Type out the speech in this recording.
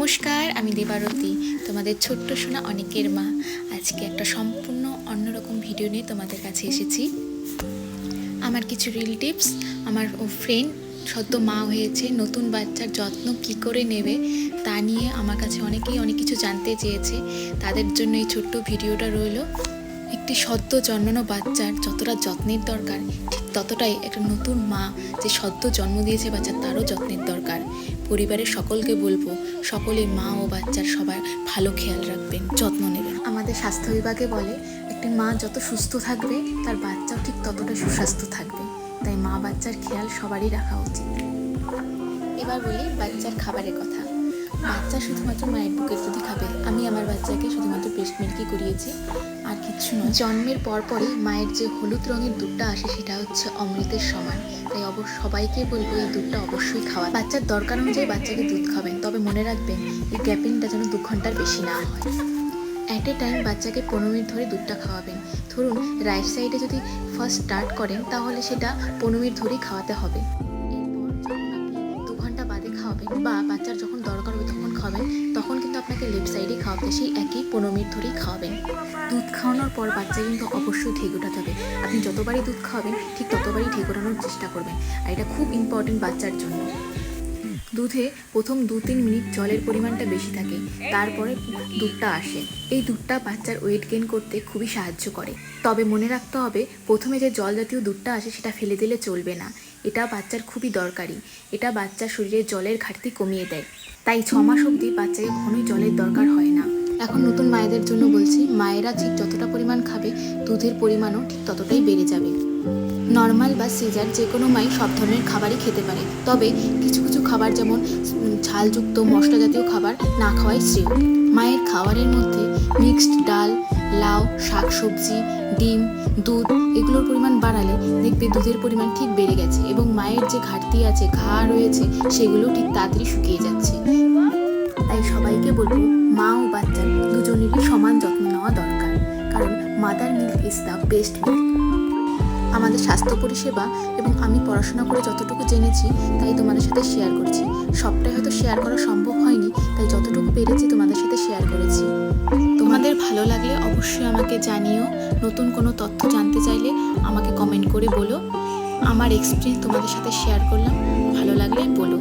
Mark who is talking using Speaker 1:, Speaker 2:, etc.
Speaker 1: নমস্কার, আমি দেবারতী, তোমাদের ছোট্ট সোনা অনেকের মা। আজকে একটা সম্পূর্ণ অন্যরকম ভিডিও নিয়ে তোমাদের কাছে এসেছি। আমার কিছু রিলেটিভস, আমার ফ্রেন্ড সদ্য মা হয়েছে, নতুন বাচ্চার যত্ন কী করে নেবে তা নিয়ে আমার কাছে অনেকেই অনেক কিছু জানতে চেয়েছে। তাদের জন্য এই ছোট্ট ভিডিওটা রইল। একটি সদ্য জন্মানো বাচ্চার যতটা যত্নের দরকার, ঠিক ততটাই একটা নতুন মা যে সদ্য জন্ম দিয়েছে বাচ্চা তারও যত্নের দরকার। পরিবারের সকলকে বলবো, সকলে মা ও বাচ্চার সবার ভালো খেয়াল রাখবেন, যত্ন নেবেন। আমাদের স্বাস্থ্য বিভাগে বলে একটি মা যত সুস্থ থাকবে তার বাচ্চাও ঠিক ততটা সুস্বাস্থ্য থাকবে। তাই মা বাচ্চার খেয়াল সবারই রাখা উচিত। এবার বলি বাচ্চার খাবারের কথা। বাচ্চা শুধুমাত্র মায়ের বুকের দুধই খাবে। আমি আমার বাচ্চাকে শুধুমাত্র ব্রেস্ট মিল্কই করিয়েছি, আর কিচ্ছু নয়। জন্মের পরপরই মায়ের যে হলুদ রঙের দুধটা আসে সেটা হচ্ছে অমৃতের সমান। তাই সবাইকে বলবো এই দুধটা অবশ্যই খাওয়া। বাচ্চার দরকার অনুযায়ী বাচ্চাকে দুধ খাবেন, তবে মনে রাখবেন এই গ্যাপিংটা যেন 2 ঘন্টার বেশি না হয়। অ্যাট এ টাইম বাচ্চাকে 15 মিনিট ধরে দুধটা খাওয়াবেন। ধরুন রাইট সাইডে যদি ফার্স্ট স্টার্ট করেন তাহলে সেটা 15 মিনিট ধরেই খাওয়াতে হবে। খাওয়াবেন বা বাচ্চার যখন দরকার হবে তখন খাওয়াবেন, তখন কিন্তু আপনাকে লেফট সাইডে খাওয়াতে সেই একই 15 মিনিট ধরেই খাওয়াবেন। দুধ খাওয়ানোর পর বাচ্চা কিন্তু অবশ্যই ঢেক ওঠাতে হবে। আপনি যতবারই দুধ খাওয়াবেন ঠিক ততবারই ঢেক ওঠানোর চেষ্টা করবেন, আর এটা খুব ইম্পর্টেন্ট বাচ্চার জন্য। দুধে প্রথম 2-3 মিনিট জলের পরিমাণটা বেশি থাকে, তারপরে দুধটা আসে। এই দুধটা বাচ্চার ওয়েট গেইন করতে খুবই সাহায্য করে। তবে মনে রাখতে হবে প্রথমে যে জল জাতীয় দুধটা আসে সেটা ফেলে দিলে চলবে না। এটা বাচ্চার খুবই দরকারি। এটা বাচ্চার শরীরে জলের ঘাটতি কমিয়ে দেয়। তাই 6 মাস অবধি বাচ্চাকে কখনোই জলের দরকার হয় না। এখন নতুন মায়েদের জন্য বলছি, মায়েরা ঠিক যতটা পরিমাণ খাবে দুধের পরিমাণও ঠিক ততটাই বেড়ে যাবে। নর্মাল বা সিজার যে কোনো মাই সব ধরনের খাবারই খেতে পারে, তবে কিছু কিছু খাবার যেমন ঝালযুক্ত মশলা জাতীয় খাবার না খাওয়াই শ্রেয়। মায়ের খাবারের মধ্যে মিক্সড ডাল, লাউ, শাকসবজি, ডিম, দুধ এগুলোর পরিমাণ বাড়ালে দেখবে দুধের পরিমাণ ঠিক বেড়ে গেছে এবং মায়ের যে ঘাটতি আছে, ঘা রয়েছে, সেগুলো ঠিক তাড়াতাড়ি শুকিয়ে যাচ্ছে। তাই সবাইকে বলবো মা ও বাচ্চার দুজনেরই সমান যত্ন নেওয়া দরকার, কারণ mother milk is the best milk. আমাদের স্বাস্থ্য পরিষেবা এবং আমি পড়াশোনা করে যতটুকু জেনেছি তাই তোমাদের সাথে শেয়ার করছি। সবটাই হয়তো শেয়ার করা সম্ভব হয়নি, তাই যতটুকু পেরেছি তোমাদের সাথে শেয়ার করেছি। তোমাদের ভালো লাগলে অবশ্যই আমাকে জানিও। নতুন কোনো তথ্য জানতে চাইলে আমাকে কমেন্ট করে বলো। আমার এক্সপিরিয়েন্স তোমাদের সাথে শেয়ার করলাম, ভালো লাগলে বলো।